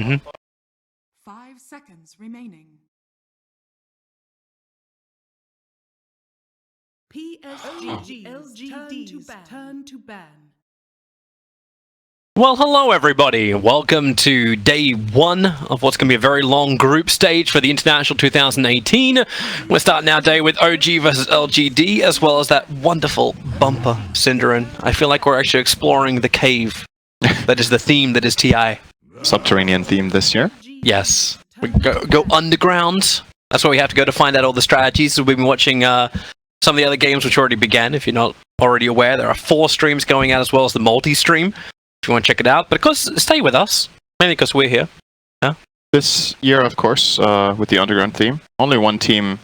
Mm-hmm. 5 seconds remaining. PSG.LGD's turn to ban. Well, hello everybody. Welcome to day one of what's going to be a very long group stage for the International 2018. We're starting our day with OG versus LGD, as well as that wonderful bumper, Cinderin. I feel like we're actually exploring the cave. That is the theme that is TI. Subterranean theme this year. Yes. We go underground. That's where we have to go to find out all the strategies. So we've been watching some of the other games which already began. If you're not already aware, there are 4 streams going out as well as the multi-stream. If you want to check it out. But of course, stay with us. Mainly because we're here. Yeah? This year, of course, with the underground theme, only one team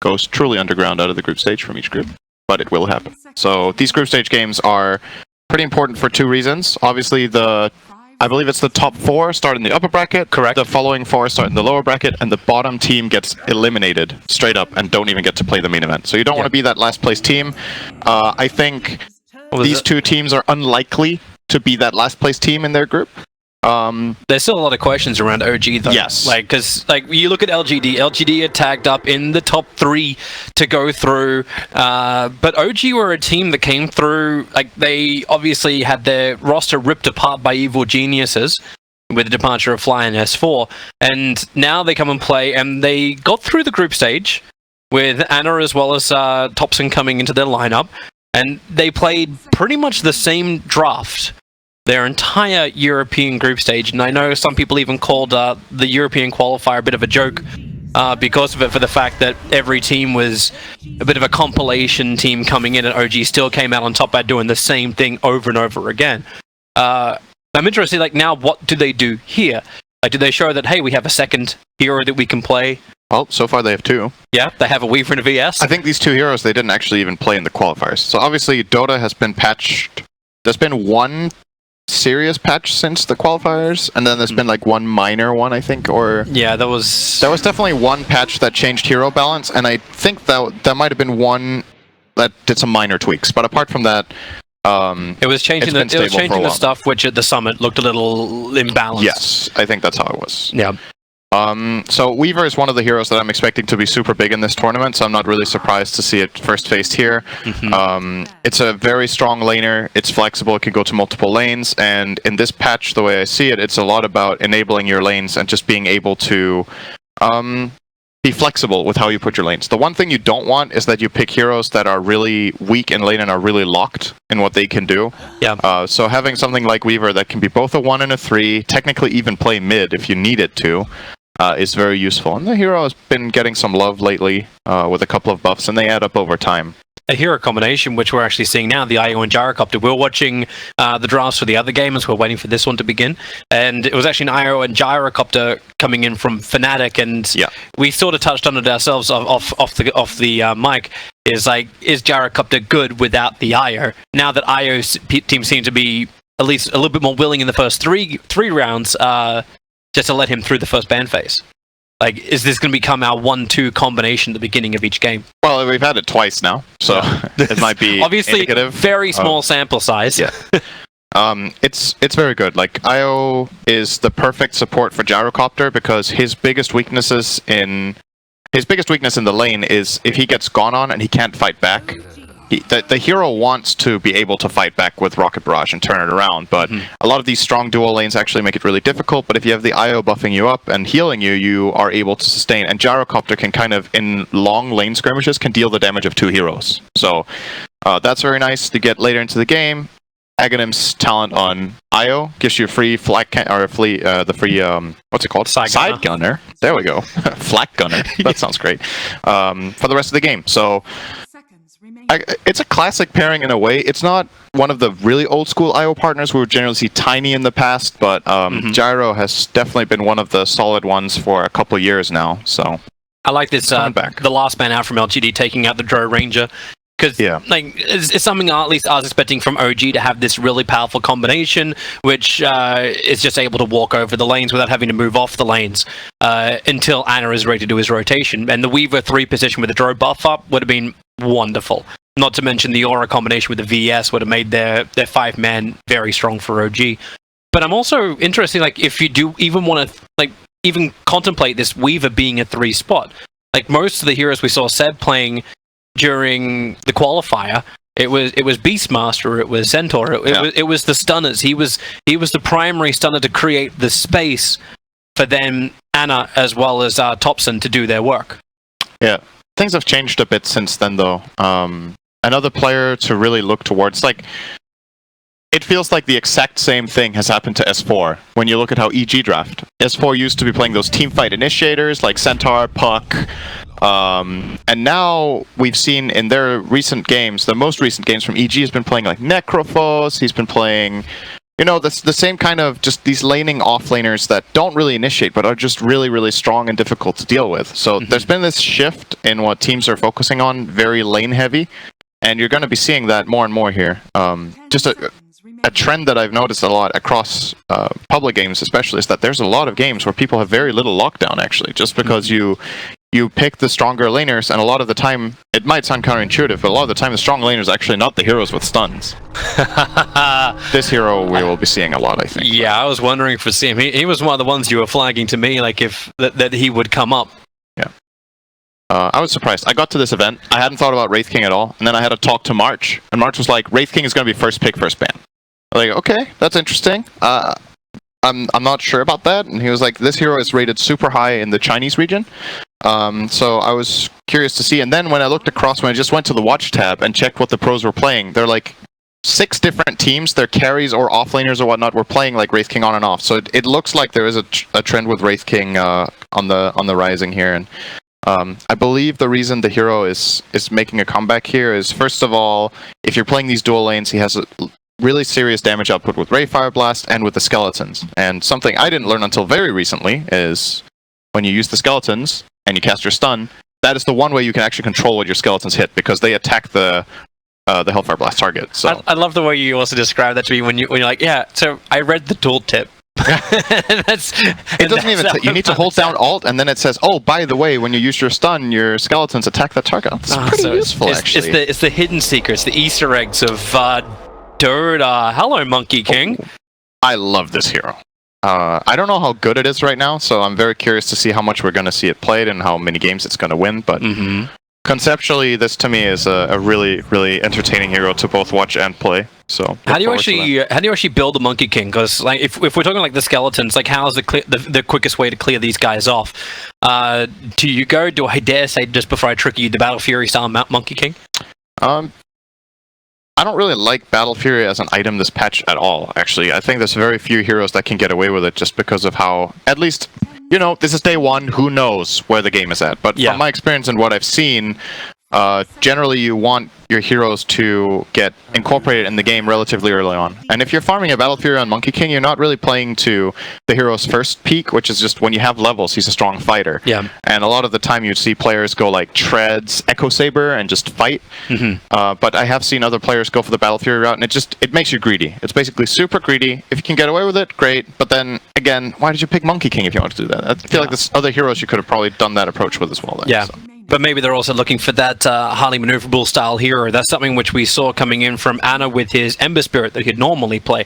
goes truly underground out of the group stage from each group. But it will happen. So these group stage games are pretty important for 2 reasons. Obviously, I believe it's the top 4 start in the upper bracket. Correct. The following 4 start in the lower bracket, and the bottom team gets eliminated straight up and don't even get to play the main event. So you don't want to be that last place team. I think these 2 teams are unlikely to be that last place team in their group. There's still a lot of questions around OG though. Yes. Because you look at LGD. LGD had tagged up in the top 3 to go through. But OG were a team that came through. Like, they obviously had their roster ripped apart by evil geniuses with the departure of Fly and S4. And now they come and play, and they got through the group stage with Anna as well as Thompson coming into their lineup. And they played pretty much the same draft their entire European group stage. And I know some people even called the European qualifier a bit of a joke because of it, for the fact that every team was a bit of a compilation team coming in, and OG still came out on top by doing the same thing over and over again. I'm interested, like, now what do they do here? Like, do they show that, hey, we have a second hero that we can play? Well, so far they have 2. Yeah, they have a Weaver and a VS. I think these 2 heroes, they didn't actually even play in the qualifiers. So obviously, Dota has been patched. There's been 1 serious patch since the qualifiers, and then there's been like 1 minor one, I think, or... Yeah, there was definitely 1 patch that changed hero balance, and I think that might have been 1 that did some minor tweaks. But apart from that, it was changing the stuff which at the summit looked a little imbalanced. Yes, I think that's how it was. Yeah. So Weaver is one of the heroes that I'm expecting to be super big in this tournament, so I'm not really surprised to see it first faced here. Mm-hmm. It's a very strong laner, it's flexible, it can go to multiple lanes, and in this patch, the way I see it, it's a lot about enabling your lanes and just being able to be flexible with how you put your lanes. The one thing you don't want is that you pick heroes that are really weak in lane and are really locked in what they can do. Yeah. So having something like Weaver that can be both a 1 and a 3, technically even play mid if you need it to, is very useful. And the hero has been getting some love lately with a couple of buffs, and they add up over time. A hero combination, which we're actually seeing now, the IO and Gyrocopter. We're watching the drafts for the other game as we're waiting for this one to begin. And it was actually an IO and Gyrocopter coming in from Fnatic, and we sort of touched on it ourselves off the mic. Is Gyrocopter good without the IO? Now that IO's team seem to be at least a little bit more willing in the first three rounds, just to let him through the first ban phase. Like, is this going to become our 1-2 combination at the beginning of each game? Well, we've had it twice now, so it might be obviously indicative. Very small sample size. Yeah. It's very good. Like, IO is the perfect support for Gyrocopter because his biggest weakness in the lane is if he gets gone on and he can't fight back. The hero wants to be able to fight back with Rocket Barrage and turn it around, but a lot of these strong dual lanes actually make it really difficult, but if you have the IO buffing you up and healing you, you are able to sustain, and Gyrocopter can kind of, in long lane skirmishes, can deal the damage of 2 heroes. So that's very nice to get later into the game. Aghanim's talent on IO gives you a free flak what's it called? Side gunner. There we go. Flak gunner. That sounds great. For the rest of the game. So it's a classic pairing in a way. It's not one of the really old school IO partners we would generally see Tiny in the past, but Gyro has definitely been one of the solid ones for a couple of years now. So I like this. The last man out from LGD taking out the Drow Ranger. Because it's something at least I was expecting from OG to have this really powerful combination, which is just able to walk over the lanes without having to move off the lanes until Anna is ready to do his rotation. And the Weaver 3 position with the Drow buff up would have been wonderful. Not to mention the Aura combination with the VS would have made their 5-man very strong for OG. But I'm also interested, like, if you do even want to, like, even contemplate this Weaver being a 3 spot. Like, most of the heroes we saw Seb playing during the qualifier, it was Beastmaster, it was Centaur, it was the stunners. He was the primary stunner to create the space for then Anna as well as Topson to do their work. Yeah, things have changed a bit since then, though. Another player to really look towards, like, it feels like the exact same thing has happened to S4 when you look at how EG draft. S4 used to be playing those teamfight initiators like Centaur, Puck, and now we've seen in their recent games, the most recent games from EG has been playing like Necrophos, he's been playing, you know, the same kind of just these laning offlaners that don't really initiate but are just really, really strong and difficult to deal with. So there's been this shift in what teams are focusing on, very lane heavy, and you're going to be seeing that more and more here. Just a trend that I've noticed a lot across public games especially is that there's a lot of games where people have very little lockdown actually, just because you pick the stronger laners, and a lot of the time, it might sound counterintuitive, but a lot of the time the strong laner is actually not the heroes with stuns. This hero we will be seeing a lot, I think. Yeah, I was wondering for Sim. He was one of the ones you were flagging to me, like if that he would come up. Yeah. I was surprised. I got to this event, I hadn't thought about Wraith King at all, and then I had a talk to March, and March was like, Wraith King is going to be first pick, first ban. I'm like, okay, that's interesting. I'm not sure about that, and he was like, this hero is rated super high in the Chinese region. So I was curious to see, and then when I looked across, when I just went to the watch tab and checked what the pros were playing, they're like 6 different teams, their carries or offlaners or whatnot, were playing like Wraith King on and off. So it looks like there is a trend with Wraith King on the rising here, and I believe the reason the hero is making a comeback here is, first of all, if you're playing these dual lanes, he has a really serious damage output with Ray Fire Blast and with the skeletons. And something I didn't learn until very recently is when you use the skeletons and you cast your stun, that is the one way you can actually control what your skeletons hit, because they attack the Hellfire Blast target. So I love the way you also describe that to me when you're like, yeah, so I read the tooltip. It doesn't even you need to hold down Alt, and then it says, oh, by the way, when you use your stun, your skeletons attack that target. It's pretty useful, actually. It's the hidden secrets, the Easter eggs of Dota. Hello, Monkey King. I love this hero. I don't know how good it is right now, so I'm very curious to see how much we're going to see it played and how many games it's going to win, but conceptually, this to me is a really, really entertaining hero to both watch and play. So how do you actually build a Monkey King? Because like if we're talking like the skeletons, like how's the quickest way to clear these guys off? Do I dare say, just before I trick you, the Battle Fury style Monkey King? I don't really like Battle Fury as an item this patch at all, actually. I think there's very few heroes that can get away with it just because of how, at least, you know, this is day one, who knows where the game is at. But from my experience and what I've seen, generally you want your heroes to get incorporated in the game relatively early on. And if you're farming a Battle Fury on Monkey King, you're not really playing to the hero's first peak, which is just when you have levels, he's a strong fighter. Yeah. And a lot of the time you'd see players go like Treads, Echo Saber, and just fight. But I have seen other players go for the Battle Fury route, and it makes you greedy. It's basically super greedy. If you can get away with it, great. But then, again, why did you pick Monkey King if you want to do that? I feel like there's other heroes you could have probably done that approach with as well. Then, yeah. So. But maybe they're also looking for that highly maneuverable style hero. That's something which we saw coming in from Anna with his Ember Spirit that he'd normally play.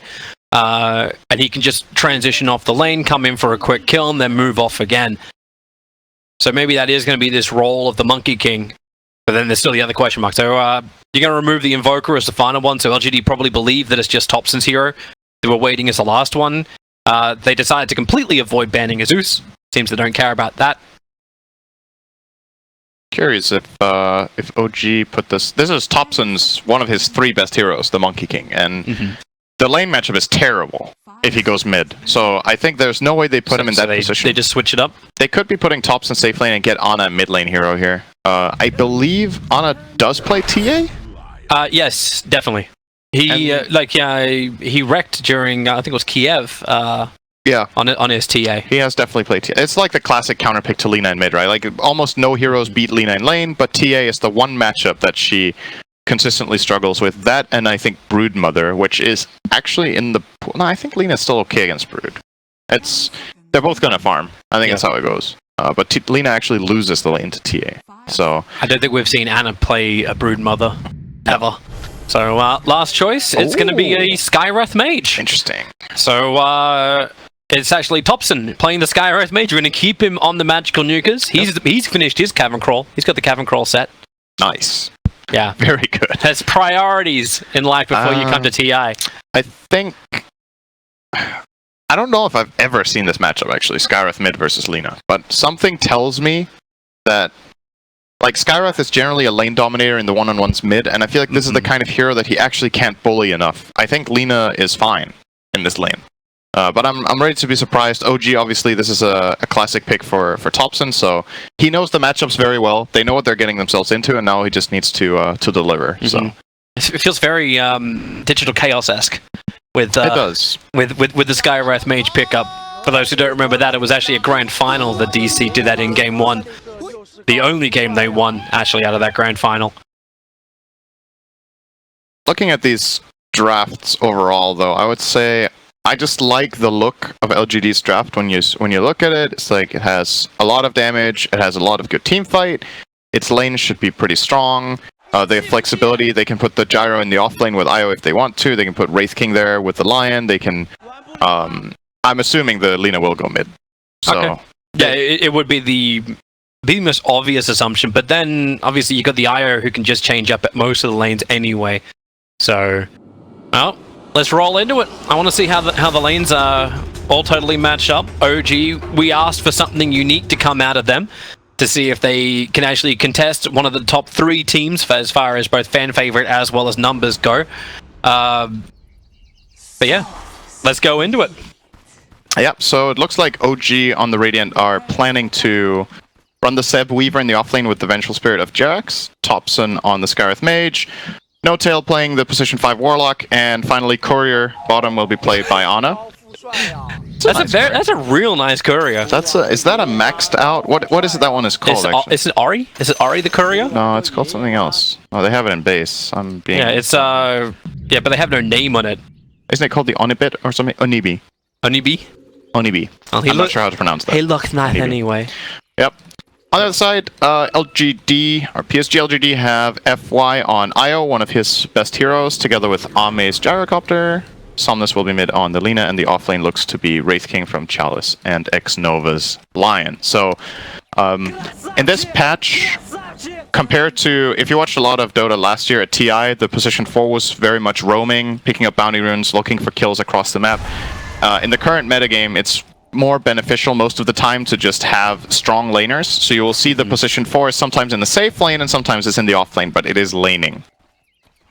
And he can just transition off the lane, come in for a quick kill, and then move off again. So maybe that is going to be this role of the Monkey King. But then there's still the other question mark. So you're going to remove the Invoker as the final one, so LGD probably believe that it's just Topson's hero. They were waiting as the last one. They decided to completely avoid banning Zeus. Seems they don't care about that. Curious if OG put this is Topson's one of his 3 best heroes, the Monkey King, and the lane matchup is terrible if he goes mid. So I think there's no way they put him in that position. They just switch it up. They could be putting Topson safe lane and get Ana a mid lane hero here. I believe Ana does play TA. Yes, definitely. He he wrecked during I think it was Kiev. Yeah, on his TA. He has definitely played TA. It's like the classic counterpick to Lina in mid, right? Like, almost no heroes beat Lina in lane, but TA is the one matchup that she consistently struggles with. That, and I think Broodmother, which is actually in the... No, I think Lina's still okay against Brood. They're both gonna farm. I think that's how it goes. But Lina actually loses the lane to TA. So I don't think we've seen Anna play a Broodmother, ever. So last choice, it's going to be a Skywrath Mage. Interesting. So it's actually Thompson playing the Skywrath Mage. We're going to keep him on the magical nukers. He's finished his cavern crawl. He's got the cavern crawl set. Nice. Yeah. Very good. Has priorities in life before you come to TI. I think... I don't know if I've ever seen this matchup, actually, Skywrath mid versus Lina. But something tells me that... Like, Skywrath is generally a lane dominator in the one-on-ones mid, and I feel like this is the kind of hero that he actually can't bully enough. I think Lina is fine in this lane. But I'm ready to be surprised. OG, obviously, this is a classic pick for Thompson, so he knows the matchups very well. They know what they're getting themselves into, and now he just needs to deliver. So it feels very Digital Chaos-esque with it does with the Skywrath Mage pickup. For those who don't remember that, it was actually a grand final that DC did that in Game 1. The only game they won, actually, out of that grand final. Looking at these drafts overall, though, I would say I just like the look of LGD's draft. When you look at it, it's like it has a lot of damage, it has a lot of good team fight, its lane should be pretty strong, they have flexibility, they can put the Gyro in the offlane with IO if they want to, they can put Wraith King there with the Lion, they can... I'm assuming the Lina will go mid. So, okay. Yeah, it would be the most obvious assumption, but then obviously you got the IO who can just change up at most of the lanes anyway. So, well, let's roll into it. I want to see how the lanes are all totally matched up. OG, we asked for something unique to come out of them to see if they can actually contest one of the top 3 teams for as far as both fan favorite as well as numbers go. But yeah, let's go into it. Yep, so it looks like OG on the Radiant are planning to run the Seb Weaver in the offlane with the Vengeful Spirit of Jerax, Thompson on the Skywrath Mage, No Tail playing the position 5 Warlock, and finally Courier bottom will be played by Ana. That's a real nice Courier. Is that a maxed out? What is it that one is called? Is it Ari? Is it Ari the Courier? No, it's called something else. Oh, they have it in base. I'm being... Yeah, it's yeah, but they have no name on it. Isn't it called the Onibit or something? Onibi. Onibi? Onibi. Oh, I'm not sure how to pronounce that. He looks nice Onibi. anyway. Yep. On the other side, LGD, or PSG.LGD have FY on IO, one of his best heroes, together with Ame's Gyrocopter. Somnus will be mid on the Lina, and the offlane looks to be Wraith King from Chalice and X-Nova's Lion. So, in this patch, compared to, if you watched a lot of Dota last year at TI, the position 4 was very much roaming, picking up bounty runes, looking for kills across the map. In the current metagame, it's more beneficial most of the time to just have strong laners. So you will see the position 4 is sometimes in the safe lane and sometimes it's in the off lane, but it is laning.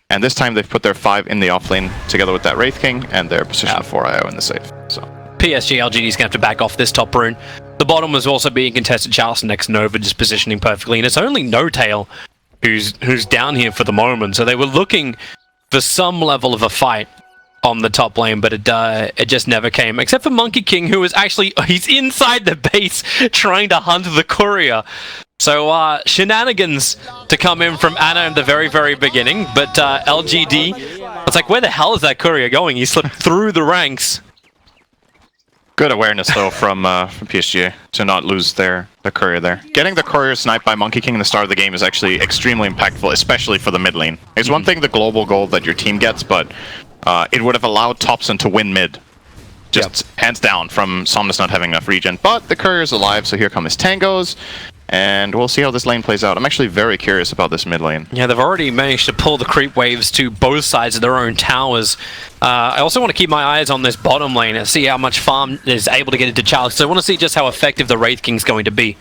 And this time they've put their 5 in the off lane together with that Wraith King and their position 4 IO in the safe. So PSG.LGD is going to have to back off this top rune. The bottom was also being contested. Charles and X-Nova just positioning perfectly, and it's only No Tail who's down here for the moment. So they were looking for some level of a fight on the top lane, but it just never came, except for Monkey King, who is actually, he's inside the base trying to hunt the Courier. So shenanigans to come in from Ana in the very, very beginning, but LGD, it's like, where the hell is that Courier going? He slipped through the ranks. good awareness though from PSG to not lose their Courier there. Getting the Courier sniped by Monkey King in the start of the game is actually extremely impactful, especially for the mid lane. It's one thing the global goal that your team gets, but it would have allowed Thompson to win mid. Just hands down from Somnus not having enough regen. But the Courier's alive, so here come his tangos. And we'll see how this lane plays out. I'm actually very curious about this mid lane. Yeah, they've already managed to pull the creep waves to both sides of their own towers. I also want to keep my eyes on this bottom lane and see how much farm is able to get into Chalice. So I want to see just how effective the Wraith King's going to be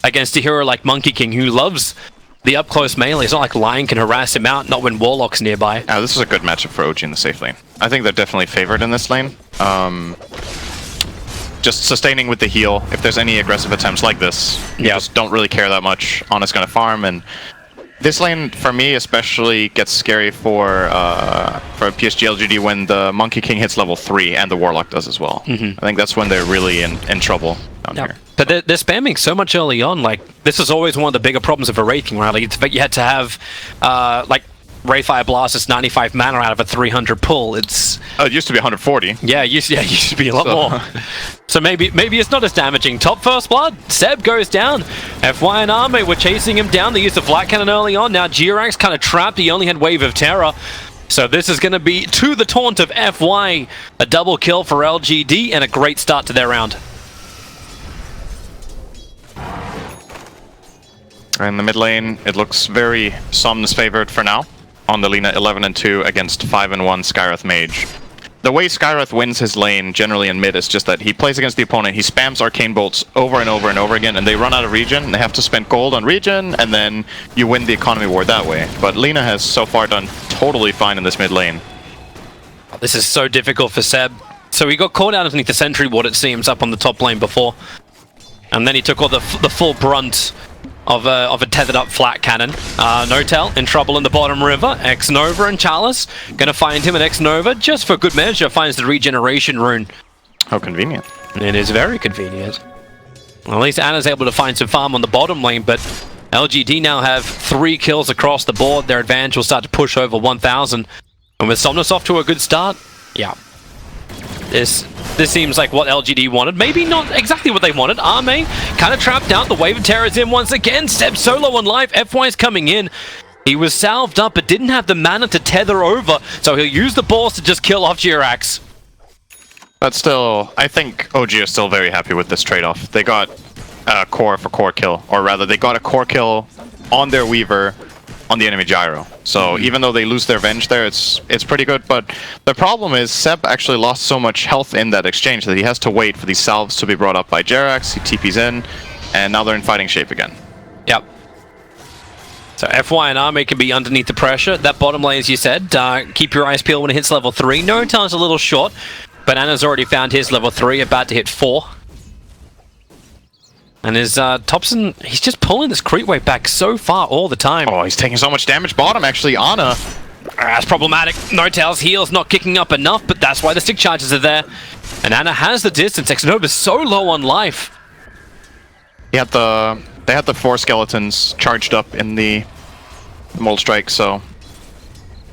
against a hero like Monkey King, who loves the up-close melee. It's not like Lion can harass him out, not when Warlock's nearby. This is a good matchup for OG in the safe lane. I think they're definitely favored in this lane. Just sustaining with the heal. If there's any aggressive attempts like this, you just don't really care that much. Ana's gonna farm, and this lane, for me especially, gets scary for PSG.LGD when the Monkey King hits level 3 and the Warlock does as well. I think that's when they're really in trouble down here. But they're spamming so much early on. Like, this is always one of the bigger problems of a Wraith King, right? Like, you had to have, like, Wraithfire Blast is 95 mana out of a 300 pull. It's It used to be 140. yeah, it used to be a lot more. So maybe it's not as damaging. Top first blood. Seb goes down. FY and Arme were chasing him down. They used the flat cannon early on. Now Jirax kind of trapped. He only had Wave of Terror. So this is going to be to the taunt of FY. A double kill for LGD and a great start to their round. In the mid lane, it looks very Somnus favored for now. On the Lina 11-2 against 5-1 Skywrath Mage. The way Skywrath wins his lane generally in mid is just that he plays against the opponent, he spams Arcane Bolts over and over and over again, and they run out of regen, and they have to spend gold on regen, and then you win the economy war that way. But Lina has so far done totally fine in this mid lane. This is so difficult for Seb. So he got caught out underneath the sentry ward, it seems, up on the top lane before. And then he took all the full brunt of a tethered up flat cannon. Notel in trouble in the bottom river. X-Nova and Chalice gonna find him, and X-Nova, just for good measure, finds the regeneration rune. How convenient. It is very convenient. Well, at least Anna's able to find some farm on the bottom lane, but LGD now have 3 kills across the board. Their advantage will start to push over 1,000. And with Somnus off to a good start, yeah. This seems like what LGD wanted. Maybe not exactly what they wanted. Arme kind of trapped out. The Wave of Terror is in once again. Seb solo on life. FY's coming in. He was salved up but didn't have the mana to tether over, so he'll use the balls to just kill off Jirax. But still, I think OG are still very happy with this trade-off. They got a core for core kill, or rather, they got a core kill on their Weaver on the enemy Gyro. So even though they lose their Venge there, it's pretty good. But the problem is Seb actually lost so much health in that exchange that he has to wait for these salves to be brought up by Jirax. He TP's in, and now they're in fighting shape again. Yep. So FY and Arme can be underneath the pressure. That bottom lane, as you said, keep your eyes peeled when it hits level 3. No time's a little short. Banana's already found his level 3, about to hit 4. And his Thompson, he's just pulling this creep wave back so far all the time. Oh, he's taking so much damage bottom, actually. Ana. That's problematic. Notel's heal's not kicking up enough, but that's why the stick charges are there. And Ana has the distance. X-Nova's so low on life. They had the 4 skeletons charged up in the Mold Strike, so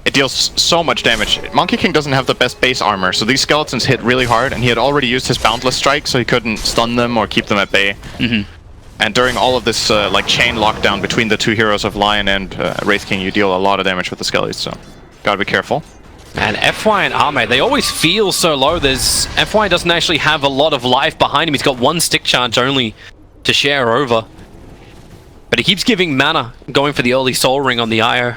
it deals so much damage. Monkey King doesn't have the best base armor, so these skeletons hit really hard, and he had already used his Boundless Strike, so he couldn't stun them or keep them at bay. And during all of this like chain lockdown between the 2 heroes of Lion and Wraith King, you deal a lot of damage with the skellies, so gotta be careful. And FY and Arme, they always feel so low. FY doesn't actually have a lot of life behind him. He's got 1 stick charge only to share over. But he keeps giving mana, going for the early Soul Ring on the IO.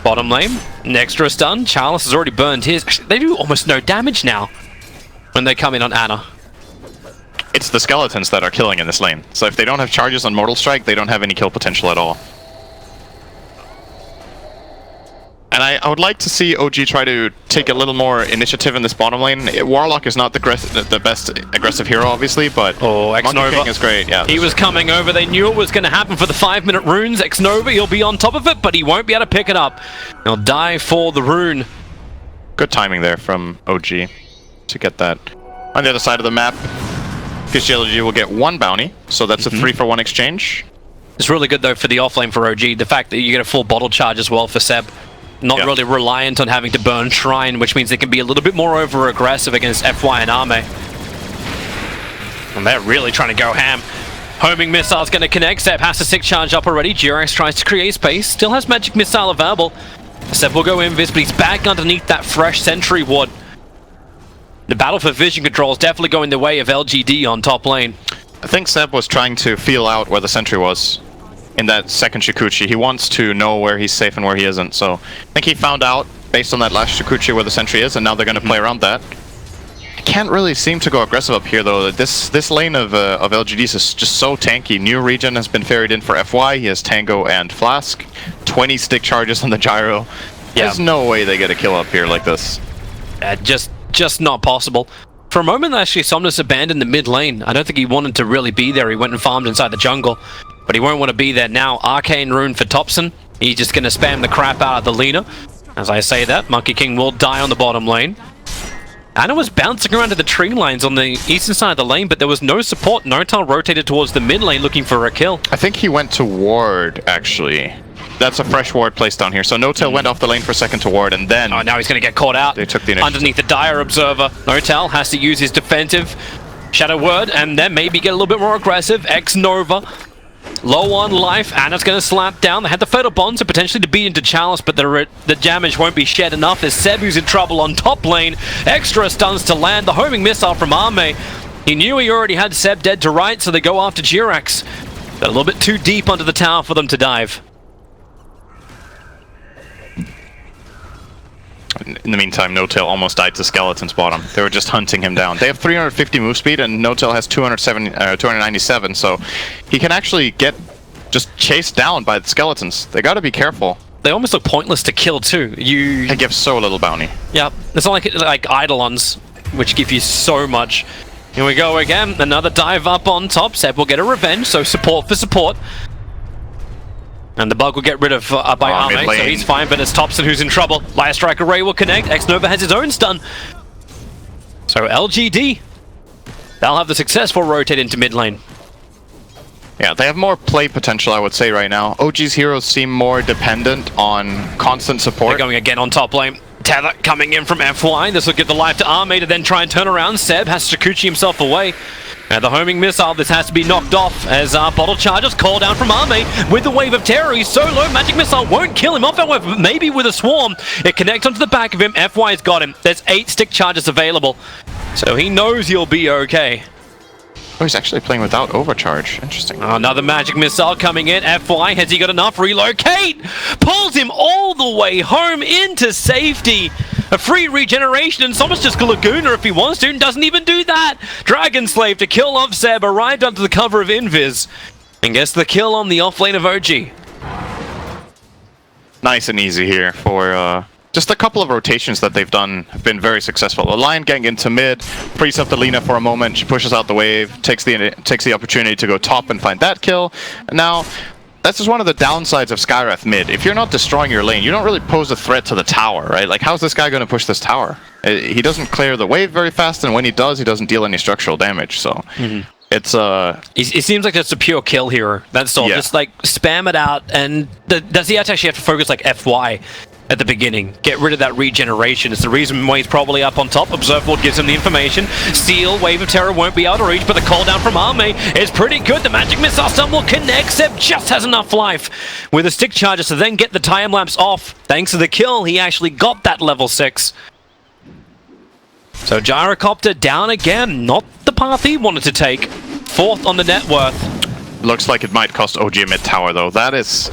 Bottom lane, an extra stun. Chalice has already burned his. They do almost no damage now when they come in on Ana. It's the skeletons that are killing in this lane. So if they don't have charges on Mortal Strike, they don't have any kill potential at all. And I would like to see OG try to take a little more initiative in this bottom lane. Warlock is not the best aggressive hero, obviously, but Monkey King is great. Yeah, he was coming over. They knew it was going to happen for the 5-minute runes. X-Nova, he'll be on top of it, but he won't be able to pick it up. He'll die for the rune. Good timing there from OG to get that. On the other side of the map, PSG.LGD will get 1 bounty, so that's a 3-for-1 exchange. It's really good, though, for the offlane for OG. The fact that you get a full bottle charge as well for Seb. Not really reliant on having to burn Shrine, which means they can be a little bit more over-aggressive against FY and Arme. And they're really trying to go ham. Homing Missile's going to connect. Seb has the 6 charge up already. Jirax tries to create space. Still has Magic Missile available. Seb will go invis, but he's back underneath that fresh sentry ward. The battle for vision control is definitely going the way of LGD on top lane. I think Seb was trying to feel out where the sentry was in that second Shikuchi. He wants to know where he's safe and where he isn't, so I think he found out based on that last Shikuchi where the sentry is, and now they're going to play around that. I can't really seem to go aggressive up here though. This lane of LGDs is just so tanky. New regen has been ferried in for FY. He has Tango and Flask. 20 stick charges on the Gyro. There's no way they get a kill up here like this. Just not possible. For a moment, actually, Somnus abandoned the mid lane. I don't think he wanted to really be there. He went and farmed inside the jungle. But he won't want to be there now. Arcane Rune for Thompson. He's just going to spam the crap out of the Lina. As I say that, Monkey King will die on the bottom lane. Ana was bouncing around to the tree lines on the eastern side of the lane, but there was no support. Notal rotated towards the mid lane looking for a kill. I think he went to ward, actually. That's a fresh ward placed down here. So No-Tail went off the lane for a second to ward, and then... Oh, now he's going to get caught out. They took the initiative. Underneath the Dire Observer. No-Tail has to use his defensive Shadow Word, and then maybe get a little bit more aggressive. X-Nova. Low on life, Anna's going to slap down. They had the Fatal Bond, so potentially to beat into Chalice, but the damage won't be shed enough. There's Seb who's in trouble on top lane. Extra stuns to land. The homing missile from Arme. He knew he already had Seb dead to right, so they go after Jirax. Got a little bit too deep under the tower for them to dive. In the meantime, No-Tail almost died to Skeleton's bottom. They were just hunting him down. They have 350 move speed, and No-Tail has 297, so he can actually get just chased down by the Skeletons. They gotta be careful. They almost look pointless to kill too. They give so little bounty. Yep, it's not like Eidolons, which give you so much. Here we go again, another dive up on top. Seb will get a revenge, so support for support. And the bug will get rid of by Arme, so he's fine, but it's Thompson who's in trouble. Liar Strike Array will connect. X-Nova has his own stun. So LGD, they'll have the successful rotate into mid lane. Yeah, they have more play potential, I would say, right now. OG's heroes seem more dependent on constant support. They're going again on top lane. Tether coming in from FY. This will give the life to Arme to then try and turn around. Seb has to Sakuchi himself away. And the homing missile, this has to be knocked off as bottle charges call down from Arme with the wave of terror. He's so low, magic missile won't kill him off, however, but maybe with a swarm. It connects onto the back of him. FY's got him. There's 8 stick charges available. So he knows he'll be okay. Oh, he's actually playing without overcharge. Interesting. Oh, another magic missile coming in. FY, has he got enough? Relocate! Pulls him all the way home into safety. A free regeneration, and someone's just Laguna if he wants to, and doesn't even do that. Dragon Slave to kill off Seb, arrived under the cover of Invis, and gets the kill on the offlane of OG. Nice and easy here for just a couple of rotations that they've done have been very successful. The Lion getting into mid, frees up the Lina for a moment, she pushes out the wave, takes the opportunity to go top and find that kill, and now this is one of the downsides of Skywrath mid. If you're not destroying your lane, you don't really pose a threat to the tower, right? Like, how's this guy going to push this tower? He doesn't clear the wave very fast, and when he does, he doesn't deal any structural damage, so... It's It seems like it's a pure kill hero. That's all. Yeah. Just like spam it out, and does he actually have to focus like FY at the beginning? Get rid of that regeneration. It's the reason why he's probably up on top. Observable gives him the information. Seal, Wave of Terror won't be able to reach, but the call down from Arme is pretty good. The magic missile stun will connect. Seb just has enough life with a stick charger to then get the time lapse off. Thanks to the kill, he actually got that level 6. So Gyrocopter down again. Not the path he wanted to take. 4th on the net worth. Looks like it might cost OG a mid tower though. That is...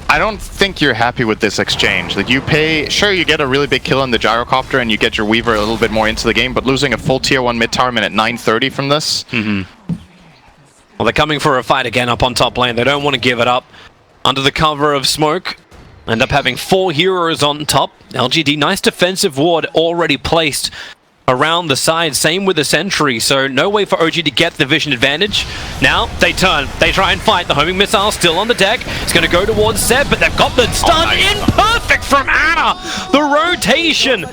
I don't think you're happy with this exchange. That you pay... Sure, you get a really big kill on the Gyrocopter and you get your Weaver a little bit more into the game, but losing a full tier 1 mid tower minute 930 from this... Well, they're coming for a fight again up on top lane. They don't want to give it up. Under the cover of smoke. End up having 4 heroes on top. LGD, nice defensive ward already placed around the side, same with the sentry, so no way for OG to get the vision advantage. Now they turn, they try and fight. The homing missile still on the deck. It's going to go towards Seb, but they've got the stun in perfect from Anna. The rotation,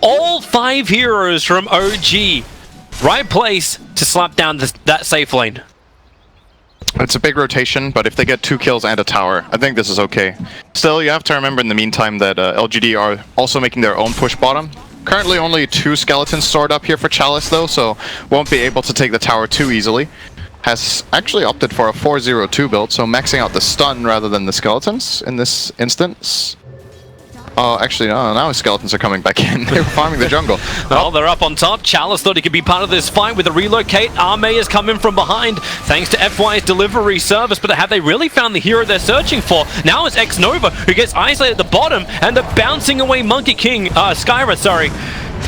all 5 heroes from OG, right place to slap down that safe lane. It's a big rotation, but if they get 2 kills and a tower, I think this is okay. Still, you have to remember in the meantime that LGD are also making their own push bottom. Currently only 2 skeletons stored up here for Chalice though, so won't be able to take the tower too easily. Has actually opted for a 4-0-2 build, so maxing out the stun rather than the skeletons in this instance. Oh, actually, no, now his skeletons are coming back in. They're farming the jungle. Well, they're up on top. Chalice thought he could be part of this fight with a relocate. Arme is coming from behind thanks to FY's delivery service, but have they really found the hero they're searching for? Now it's X-Nova who gets isolated at the bottom, and the bouncing away Monkey King, Skyra, sorry.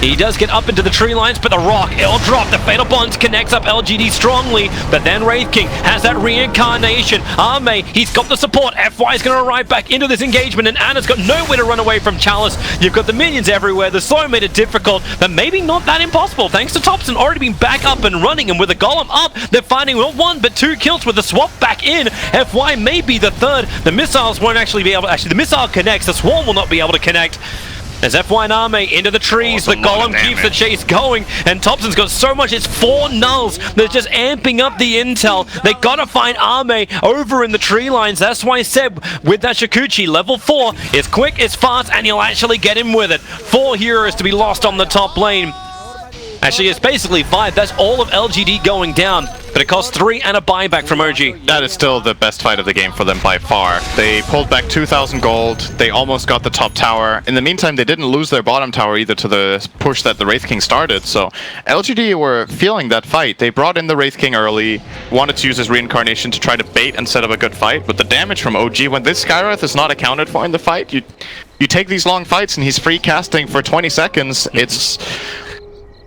He does get up into the tree lines, but the rock, it'll drop. The Fatal Bonds connects up LGD strongly, but then Wraith King has that reincarnation. Arme, he's got the support. FY's going to arrive back into this engagement, and Anna's got nowhere to run away from Chalice. You've got the minions everywhere. The slow made it difficult, but maybe not that impossible, thanks to Thompson already being back up and running, and with the Golem up, they're finding not 1 but 2 kills with the swap back in. FY may be the 3rd. The missiles won't actually be able to... Actually, the missile connects. The swarm will not be able to connect. As FY and Arme into the trees, Oh, the it's a lot of Golem keeps the damage. chase going, and Thompson's got so much, it's 4 nulls. They're just amping up the intel. They gotta find Arme over in the tree lines. That's why Seb, with that Shikuchi, level 4, it's quick, it's fast, and he'll actually get him with it. 4 heroes to be lost on the top lane. Actually, it's basically 5. That's all of LGD going down, but it costs 3 and a buyback from OG. That is still the best fight of the game for them by far. They pulled back 2,000 gold. They almost got the top tower. In the meantime, they didn't lose their bottom tower either to the push that the Wraith King started. So LGD were feeling that fight. They brought in the Wraith King early, wanted to use his reincarnation to try to bait and set up a good fight. But the damage from OG, when this Skywrath is not accounted for in the fight, you take these long fights and he's free casting for 20 seconds.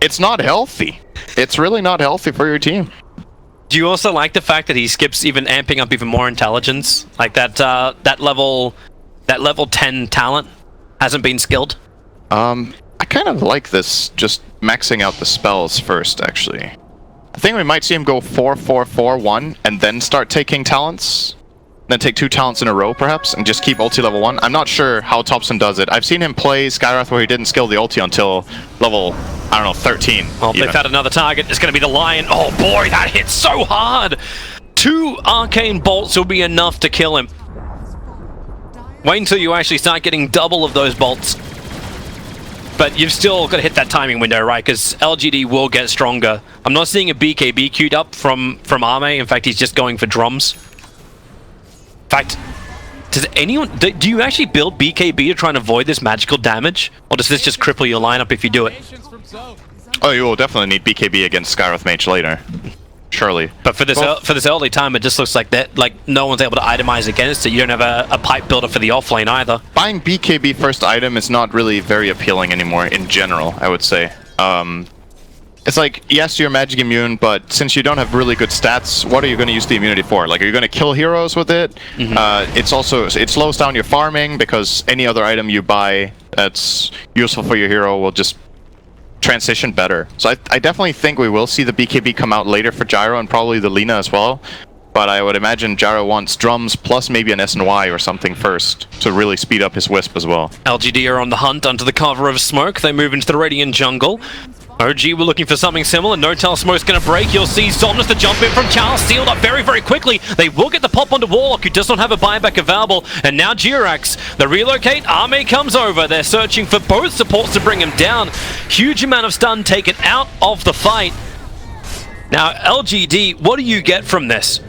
It's not healthy. It's really not healthy for your team. Do you also like the fact that he skips even amping up even more intelligence? Like that level 10 talent hasn't been skilled? I kind of like this, just maxing out the spells first, actually. I think we might see him go 4-4-4-1 and then start taking talents. Then take 2 talents in a row, perhaps, and just keep ulti level 1. I'm not sure how Thompson does it. I've seen him play Skywrath where he didn't skill the ulti until level, I don't know, 13. Well, they've had another target. It's going to be the Lion. Oh boy, that hits so hard! 2 arcane bolts will be enough to kill him. Wait until you actually start getting double of those bolts. But you've still got to hit that timing window, right? Because LGD will get stronger. I'm not seeing a BKB queued up from Arme. In fact, he's just going for drums. In fact, does anyone... Do you actually build BKB to try and avoid this magical damage? Or does this just cripple your lineup if you do it? Oh, you will definitely need BKB against Skywrath Mage later. Surely. But for this early time, it just looks like that, like no one's able to itemize against it. You don't have a pipe builder for the offlane either. Buying BKB first item is not really very appealing anymore in general, I would say. It's like, yes, you're magic immune, but since you don't have really good stats, what are you going to use the immunity for? Like, are you going to kill heroes with it? It slows down your farming, because any other item you buy that's useful for your hero will just transition better. So I definitely think we will see the BKB come out later for Gyro and probably the Lina as well. But I would imagine Gyro wants drums plus maybe an SNY or something first to really speed up his Wisp as well. LGD are on the hunt under the cover of smoke. They move into the Radiant jungle. OG were looking for something similar. No Tell Smoke's going to break. You'll see Somnus the jump in from Charles, sealed up very, very quickly. They will get the pop onto Warlock, who does not have a buyback available. And now Jirax, the relocate, Arme comes over. They're searching for both supports to bring him down. Huge amount of stun taken out of the fight. Now, LGD, what do you get from this?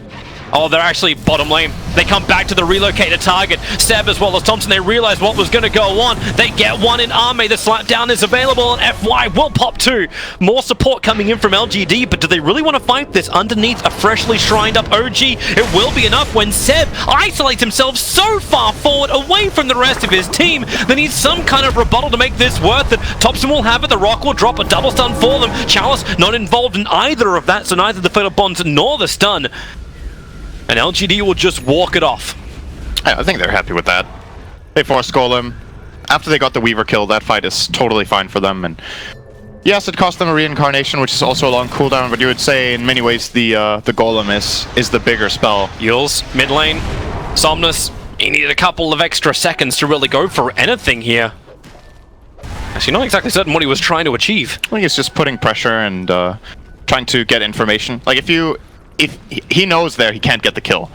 Oh, they're actually bottom lane. They come back to the relocated target. Seb as well as Thompson, they realize what was going to go on. They get one in Arme. The slapdown is available, and FY will pop 2. More support coming in from LGD, but do they really want to fight this underneath a freshly shrined up OG? It will be enough when Seb isolates himself so far forward away from the rest of his team. They need some kind of rebuttal to make this worth it. Thompson will have it. The Rock will drop a double stun for them. Chalice not involved in either of that, so neither the Fatal Bonds nor the stun. And LGD will just walk it off. I think they're happy with that. They forced Golem. After they got the Weaver kill, that fight is totally fine for them. And yes, it cost them a reincarnation, which is also a long cooldown, but you would say in many ways the Golem is the bigger spell. Yules, mid lane, Somnus, he needed a couple of extra seconds to really go for anything here. Actually, not exactly certain what he was trying to achieve. I think it's just putting pressure and trying to get information. Like if he knows there he can't get the kill,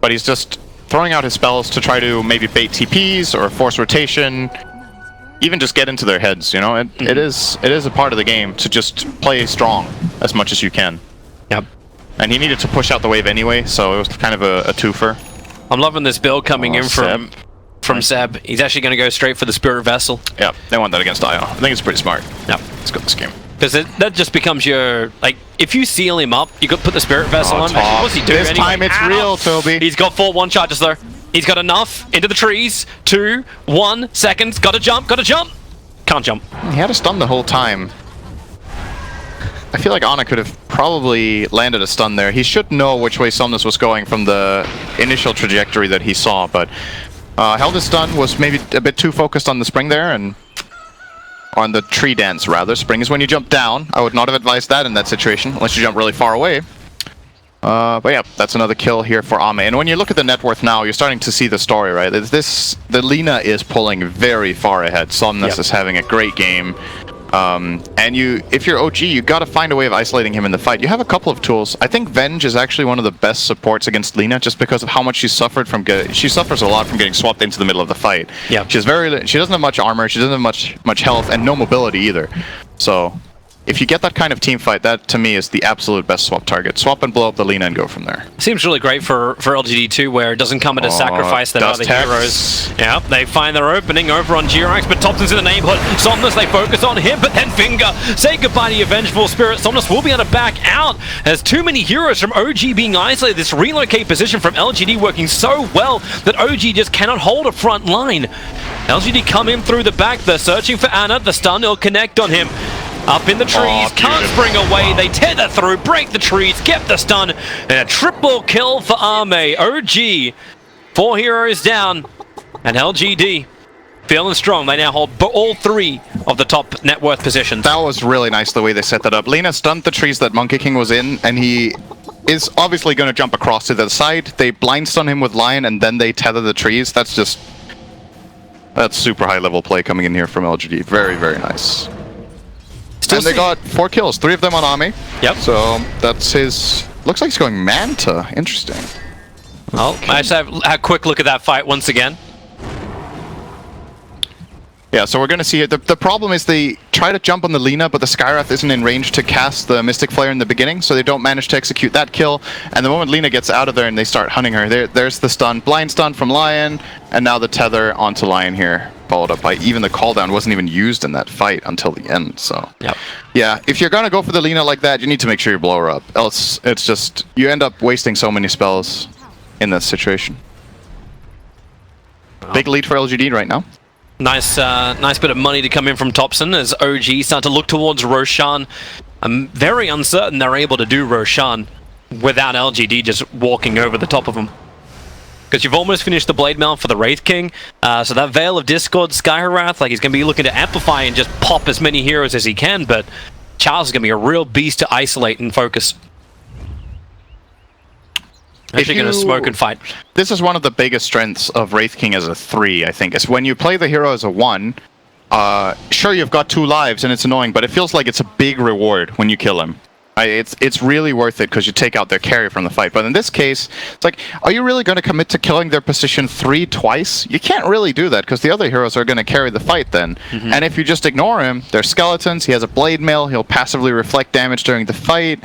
but he's just throwing out his spells to try to maybe bait TPs or force rotation, even just get into their heads, you know? It is a part of the game to just play strong as much as you can. Yep. And he needed to push out the wave anyway, so it was kind of a twofer. I'm loving this build coming in from Seb. He's actually going to go straight for the Spirit Vessel. Yeah, they want that against Io. I think it's pretty smart. Yep. Let's go this game. Because that just becomes your, like, if you seal him up, you could put the Spirit Vessel on. Actually, what's he doing This anyway? time it's real, Toby. He's got 4 one-charges though. He's got enough into the trees. 2, 1 seconds. Gotta jump, gotta jump. Can't jump. He had a stun the whole time. I feel like Ana could have probably landed a stun there. He should know which way Somnus was going from the initial trajectory that he saw, but held his stun, was maybe a bit too focused on the spring there, and on the tree dance, rather. Spring is when you jump down. I would not have advised that in that situation, unless you jump really far away. But yeah, that's another kill here for Ame. And when you look at the net worth now, you're starting to see the story, right? The Lina is pulling very far ahead. Somnus is having a great game. And if you're OG, you got to find a way of isolating him in the fight. You have a couple of tools. I think Venge is actually one of the best supports against Lina, just because of how much she suffered from she suffers a lot from getting swapped into the middle of the fight. Yeah. She doesn't have much armor, she doesn't have much health, and no mobility either. So if you get that kind of team fight, that to me is the absolute best swap target. Swap and blow up the Lina and go from there. Seems really great for LGD too, where it doesn't come at a sacrifice that other heroes. Yeah, they find their opening over on Jirax, but Thompson's in the neighborhood. Somnus, they focus on him, but then Finger. Say goodbye to your vengeful spirit. Somnus will be able to back out. There's too many heroes from OG being isolated. This relocate position from LGD working so well that OG just cannot hold a front line. LGD come in through the back. They're searching for Ana. The stun will connect on him. Up in the trees, can't spring away, they tether through, break the trees, get the stun, and a triple kill for Ame. OG, 4 heroes down, and LGD feeling strong. They now hold all 3 of the top net worth positions. That was really nice the way they set that up. Lina stunned the trees that Monkey King was in, and he is obviously going to jump across to the side. They blind stun him with Lion, and then they tether the trees. That's super high level play coming in here from LGD. Very, very nice. And they got 4 kills, 3 of them on Ame. Yep. So that's his. Looks like he's going Manta. Interesting. Oh, I just have a quick look at that fight once again. Yeah, so we're going to see it. The problem is they try to jump on the Lina, but the Skywrath isn't in range to cast the Mystic Flare in the beginning, so they don't manage to execute that kill. And the moment Lina gets out of there and they start hunting her, there's the stun. Blind stun from Lion, and now the tether onto Lion here. Followed up by even the call down wasn't even used in that fight until the end, so. Yep. Yeah, if you're going to go for the Lina like that, you need to make sure you blow her up. Else, it's just, you end up wasting so many spells in that situation. Big lead for LGD right now. Nice bit of money to come in from Thompson as OG start to look towards Roshan. I'm very uncertain they're able to do Roshan without LGD just walking over the top of them. Because you've almost finished the Blade Mail for the Wraith King, so that Veil of Discord, Skywrath, like he's going to be looking to amplify and just pop as many heroes as he can, but Charles is going to be a real beast to isolate and focus. Actually going to smoke and fight. This is one of the biggest strengths of Wraith King as a 3, I think, is when you play the hero as a 1, sure, you've got 2 lives and it's annoying, but it feels like it's a big reward when you kill him. It's really worth it because you take out their carry from the fight. But in this case, it's like, are you really going to commit to killing their position 3 twice? You can't really do that because the other heroes are going to carry the fight then. And if you just ignore him, they're skeletons, he has a Blade Mail, he'll passively reflect damage during the fight.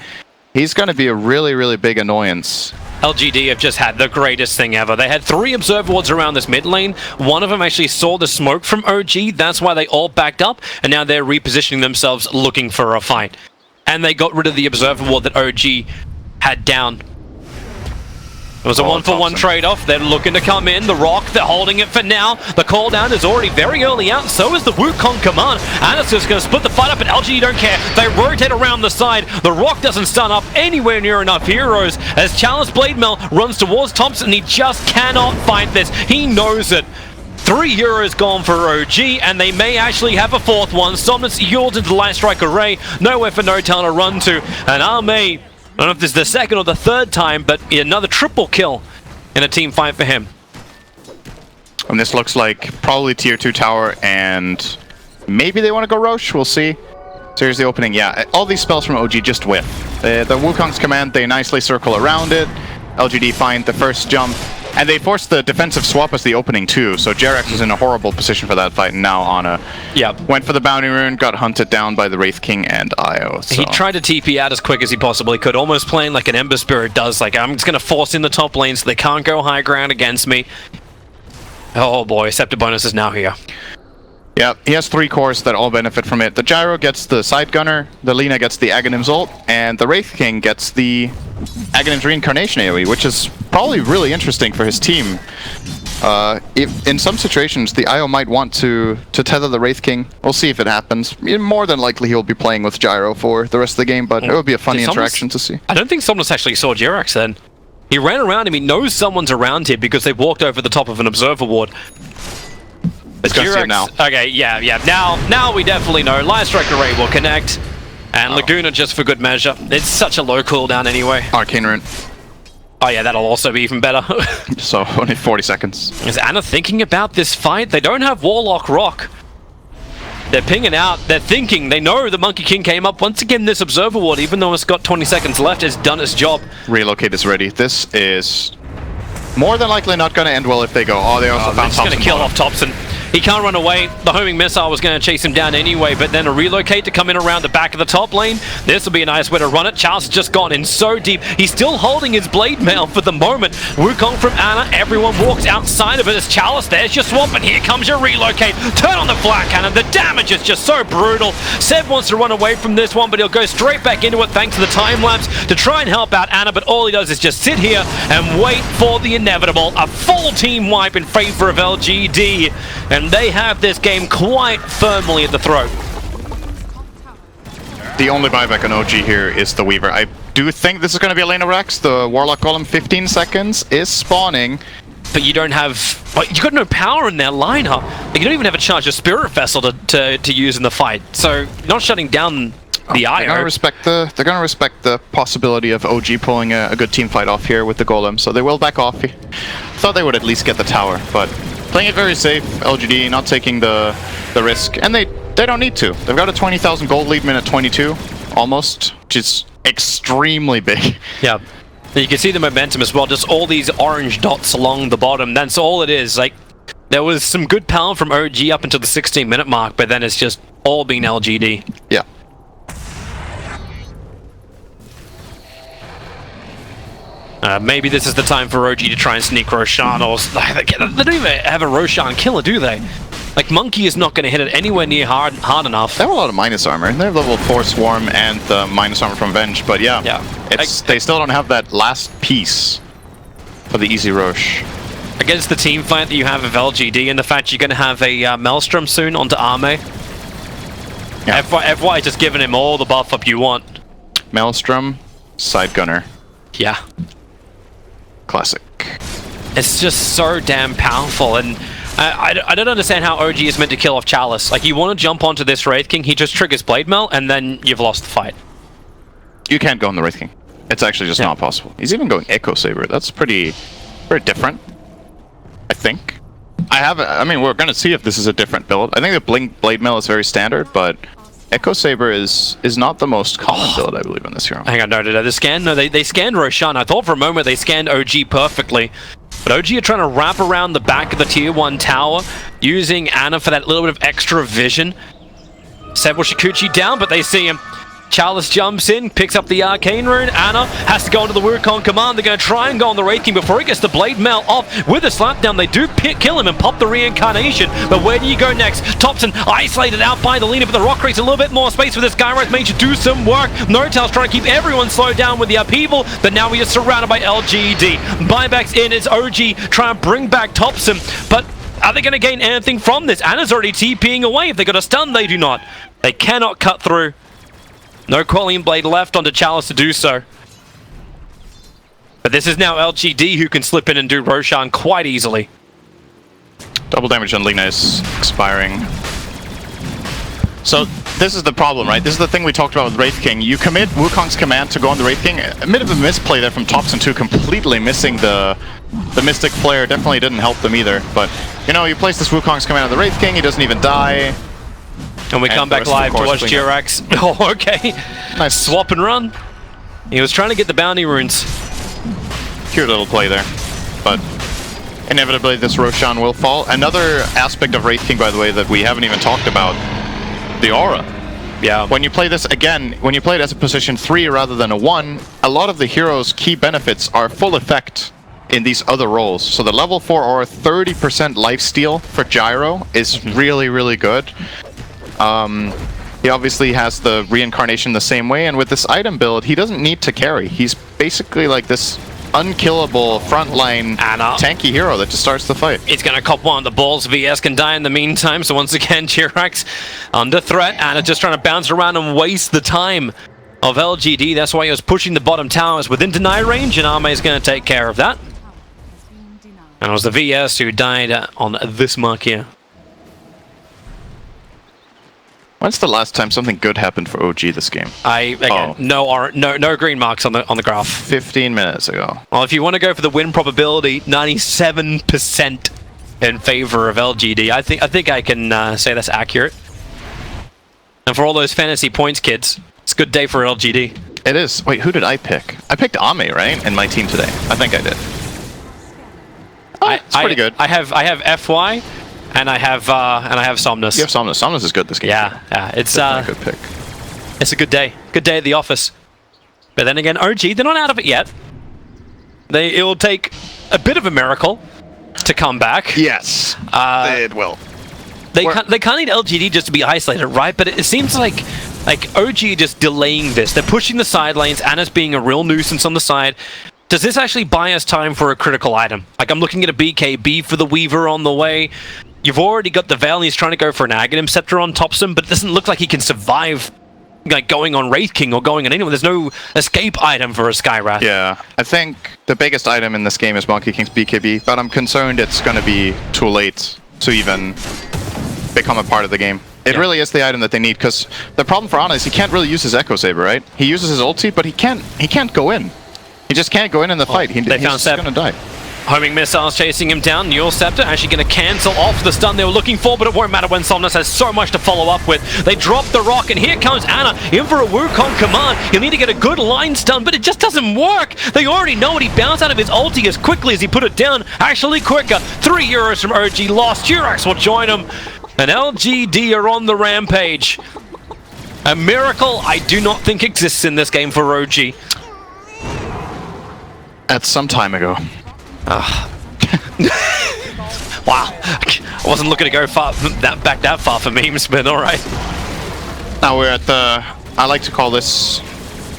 He's going to be a really, really big annoyance. LGD have just had the greatest thing ever. They had 3 observer wards around this mid lane. One of them actually saw the smoke from OG. That's why they all backed up. And now they're repositioning themselves looking for a fight. And they got rid of the observer ward that OG had down. It was a 1-for-1 trade-off. They're looking to come in. The Rock, they're holding it for now. The call down is already very early out. So is the Wukong command. Anis is going to split the fight up, and LG don't care. They rotate around the side. The Rock doesn't stun up anywhere near enough heroes. As Chalice Blade Mail runs towards Thompson, he just cannot fight this. He knows it. 3 heroes gone for OG, and they may actually have a 4th one. Somnus yields into the Light Strike Array. Nowhere for No Town to run to. And Ame, I don't know if this is the 2nd or the 3rd time, but another triple kill in a team fight for him. And this looks like probably tier 2 tower, and maybe they want to go Roche. We'll see. So here's the opening. Yeah, all these spells from OG just whiff. The Wukong's command, they nicely circle around it. LGD find the first jump. And they forced the defensive swap as the opening too, so Jerax was in a horrible position for that fight, and now Ana went for the bounty rune, got hunted down by the Wraith King and Io. So. He tried to TP out as quick as he possibly could, almost playing like an Ember Spirit does, like I'm just going to force in the top lane so they can't go high ground against me. Oh boy, Scepter bonus is now here. Yeah, he has 3 cores that all benefit from it. The Gyro gets the Side Gunner, the Lina gets the Aghanim's ult, and the Wraith King gets the Aghanim's Reincarnation AoE, which is probably really interesting for his team. If in some situations, the IO might want to tether the Wraith King. We'll see if it happens. More than likely, he'll be playing with Gyro for the rest of the game, but it would be a funny interaction to see. I don't think Somnus actually saw Jerax then. He ran around him, he knows someone's around here because they walked over the top of an Observer Ward. It's gonna see it now. Okay, yeah. Now we definitely know. Light Strike Array will connect. And Laguna just for good measure. It's such a low cooldown anyway. Arcane Rune. Oh yeah, that'll also be even better. So only 40 seconds. Is Ana thinking about this fight? They don't have Warlock Rock. They're pinging out. They're thinking. They know the Monkey King came up. Once again, this Observer Ward, even though it's got 20 seconds left, has done its job. Relocate is ready. This is more than likely not going to end well if they go. Oh, they also found Thompson. It's going to kill off Thompson. He can't run away. The homing missile was going to chase him down anyway, but then a relocate to come in around the back of the top lane. This will be a nice way to run it. Charles has just gone in so deep. He's still holding his blade mail for the moment. Wukong from Ana. Everyone walks outside of it as Chalice. There's your swamp, and here comes your relocate. Turn on the flat cannon. The damage is just so brutal. Seb wants to run away from this one, but he'll go straight back into it thanks to the time lapse to try and help out Ana, but all he does is just sit here and wait for the inevitable. A full team wipe in favor of LGD. And they have this game quite firmly at the throat. The only buyback on OG here is the Weaver. I do think this is going to be a lane of Rex. The Warlock Golem, 15 seconds, is spawning. But you don't have... Well, you got no power in their lineup. You don't even have a charge of Spirit Vessel to use in the fight. So, you're not shutting down the IO. They're gonna respect the possibility of OG pulling a good team fight off here with the Golem, so they will back off. Thought they would at least get the tower, but playing it very safe. LGD not taking the risk, and they don't need to. They've got a 20,000 gold lead, minute 22 almost, which is extremely big. Yeah. You can see the momentum as well, just all these orange dots along the bottom. That's all it is. Like, there was some good power from OG up until the 16-minute mark, but then it's just all been LGD. Yeah. Maybe this is the time for OG to try and sneak Roshan, or... They don't even have a Roshan killer, do they? Like, Monkey is not going to hit it anywhere near hard enough. They have a lot of minus armor. They have level 4 Swarm and the minus armor from Venge, but yeah. They still don't have that last piece for the easy Rosh. Against the team fight that you have of LGD, and the fact you're going to have a Maelstrom soon onto Arme. Yeah. FY just giving him all the buff up you want. Maelstrom, Side Gunner. Yeah. Classic. It's just so damn powerful, and I don't understand how OG is meant to kill off Chalice. Like, you want to jump onto this Wraith King, he just triggers Blade Mail, and then you've lost the fight. You can't go on the Wraith King. It's actually just not possible. He's even going Echo Saber. That's very different, I think. I mean, we're going to see if this is a different build. I think the Blade Mail is very standard, but Echo Saber is not the most common build, I believe, in this hero. Hang on, no, did they scan? No, they scanned Roshan. I thought for a moment they scanned OG perfectly. But OG are trying to wrap around the back of the tier 1 tower, using Ana for that little bit of extra vision. Seb will Shikuchi down, but they see him. Chalice jumps in, picks up the Arcane Rune. Ana has to go into the Wukong command. They're going to try and go on the Wraith King before he gets the Blade Mail off. With a slapdown, they do kill him and pop the Reincarnation. But where do you go next? Thompson isolated out by the leader, but the Rock creates a little bit more space for this guy. Right, Mage to do some work. Nortel's trying to keep everyone slowed down with the upheaval, but now we are surrounded by LGD. Buybacks in as OG trying to bring back Thompson, but are they going to gain anything from this? Ana's already TPing away. If they got a stun, they do not. They cannot cut through. No Quelling Blade left onto Chalice to do so. But this is now LGD who can slip in and do Roshan quite easily. Double damage on Lina is expiring. So this is the problem, right? This is the thing we talked about with Wraith King. You commit Wukong's command to go on the Wraith King. A bit of a misplay there from Thompson too, completely missing the Mystic Flare. Definitely didn't help them either. But, you know, you place this Wukong's command on the Wraith King, he doesn't even die. And we come back live to watch Jirax. Oh, okay. Nice. Swap and run. He was trying to get the bounty runes. Cute little play there. But inevitably this Roshan will fall. Another aspect of Wraith King, by the way, that we haven't even talked about, the aura. Yeah. When you play this, again, when you play it as a position 3 rather than a 1, a lot of the hero's key benefits are full effect in these other roles. So the level 4 aura 30% lifesteal for Gyro is really, really good. He obviously has the reincarnation the same way, and with this item build, he doesn't need to carry. He's basically like this unkillable frontline tanky hero that just starts the fight. He's going to cop one of the balls. VS can die in the meantime, so once again, Jirax under threat. Ana just trying to bounce around and waste the time of LGD. That's why he was pushing the bottom towers within deny range, and Arme is going to take care of that. And it was the VS who died on this mark here. When's the last time something good happened for OG this game? No green marks on the graph. 15 minutes ago. Well, if you want to go for the win probability, 97% in favor of LGD. I think I can say that's accurate. And for all those fantasy points, kids, it's a good day for LGD. It is. Wait, who did I pick? I picked Ame, right? In my team today. I think I did. Oh, it's pretty good. I have FY, and I have Somnus. You have Somnus. Somnus is good this game. Yeah, it's a good pick. It's a good day. Good day at the office. But then again, OG, they're not out of it yet. It will take a bit of a miracle to come back. Yes, it will. They can't need LGD just to be isolated, right? But it seems like OG just delaying this. They're pushing the side lanes. Anna's being a real nuisance on the side. Does this actually buy us time for a critical item? Like, I'm looking at a BKB for the Weaver on the way. You've already got the Veil, and he's trying to go for an Aghanim Scepter on Topsum, but it doesn't look like he can survive like going on Wraith King or going on anyone. There's no escape item for a Skywrath. Yeah, I think the biggest item in this game is Monkey King's BKB, but I'm concerned it's going to be too late to even become a part of the game. It really is the item that they need, because the problem for Ana is he can't really use his Echo Saber, right? He uses his ulti, but he can't go in. He just can't go in the fight. He's just going to die. Homing missiles chasing him down. Neural Scepter actually going to cancel off the stun they were looking for, but it won't matter when Somnus has so much to follow up with. They drop the rock, and here comes Ana in for a Wukong command. He'll need to get a good line stun, but it just doesn't work. They already know it. He bounced out of his ulti as quickly as he put it down. Actually quicker. 3 euros from OG lost. Jurax will join him. And LGD are on the rampage. A miracle I do not think exists in this game for OG. That's some time ago. Wow. I wasn't looking to go back that far for memes, but alright. Now we're at the... I like to call this...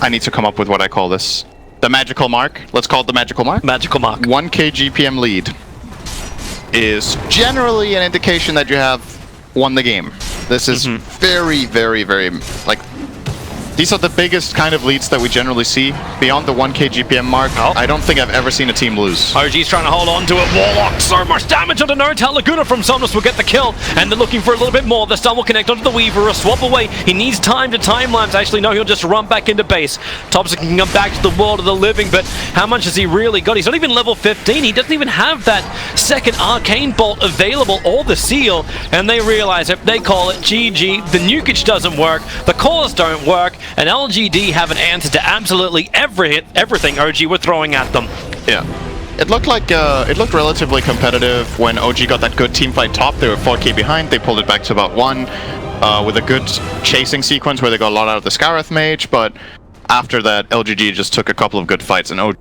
I need to come up with what I call this. The magical mark. Let's call it the magical mark. Magical mark. 1k GPM lead is generally an indication that you have won the game. This is very, very, very... like... These are the biggest kind of leads that we generally see. Beyond the 1k GPM mark, I don't think I've ever seen a team lose. OG's trying to hold on to it. Warlock, so much damage onto No-Tail. Laguna from Somnus will get the kill, and they're looking for a little bit more. The stun will connect onto the Weaver. A swap away. He needs time to timelapse. Actually, no, he'll just run back into base. Thompson can come back to the world of the living, but how much has he really got? He's not even level 15. He doesn't even have that second Arcane Bolt available or the seal, and they realize it. They call it GG. The nukage doesn't work. The cores don't work. And LGD have an answer to absolutely everything OG were throwing at them. Yeah. It looked like, it looked relatively competitive when OG got that good teamfight top. They were 4k behind, they pulled it back to about 1, with a good chasing sequence where they got a lot out of the Skywrath Mage, but after that, LGD just took a couple of good fights, and OG